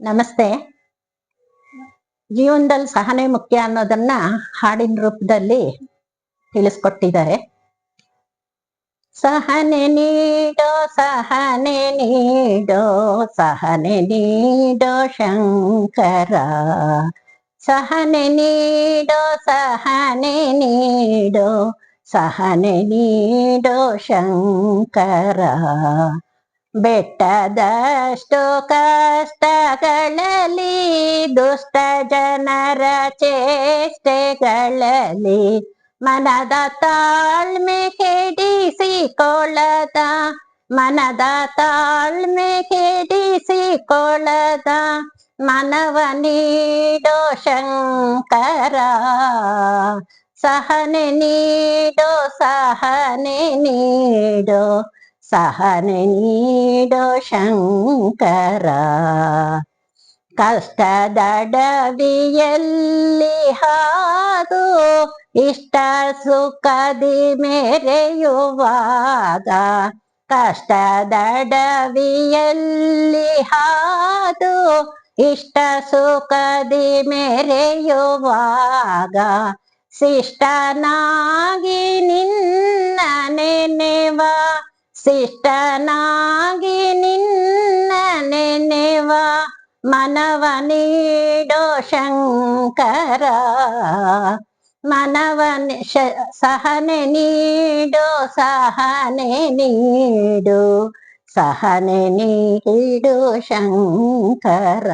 ನಮಸ್ತೆ. ಜೀವನದಲ್ಲಿ ಸಹನೆ ಮುಖ್ಯ ಅನ್ನೋದನ್ನ ಹಾಡಿನ ರೂಪದಲ್ಲಿ ತಿಳಿಸ್ಕೊಟ್ಟಿದ್ದಾರೆ. ಸಹನೆ ನೀಡೋ ಸಹನೆ ನೀಡೋ ಸಹನೆ ನೀಡೋ ಶಂಕರ, ಸಹನೆ ನೀಡೋ ಸಹನೆ ನೀಡೋ ಸಹನೆ ನೀಡೋ ಶಂಕರ. ಬೆಟ್ಟದಷ್ಟು ಕಷ್ಟಗಳಲ್ಲಿ ದುಷ್ಟ ಜನರ ಚೇಷ್ಟೆಗಳಲ್ಲಿ ಮನದ ತಾಳ್ಮೆ ಕೆಡಿಸಿಕೊಳ್ಳದ, ಮನದ ತಾಳ್ಮೆ ಕೆಡಿಸಿಕೊಳ್ಳದ ಮನವ ನೀಡೋ ಶಂಕರ. ಸಹನೆ ನೀಡೋ ಸಹನೆ ನೀಡೋ ಸಹನೆ ನೀಡೋ ಶಂಕರ. ಕಷ್ಟದಡವಿಯಲ್ಲಿ ಹಾದು ಇಷ್ಟ ಸುಖದಿ ಮೆರೆಯುವಾಗ, ಕಷ್ಟದಡವಿಯಲ್ಲಿ ಹಾದು ಇಷ್ಟ ಸುಖದಿ ಮೆರೆಯುವಾಗ, ಶಿಷ್ಟನಾಗಿ ನಿನ್ನ ನೆನೆವ, ಶಿಷ್ಟನಾಗಿ ನಿನ್ನ ನೆನೆವ ಮನವ ನೀಡೋ ಶಂಕರ. ಮನವ ಸಹನೆ ನೀಡೋ ಸಹನೆ ನೀಡು ಸಹನೆ ನೀಡು ಶಂಕರ.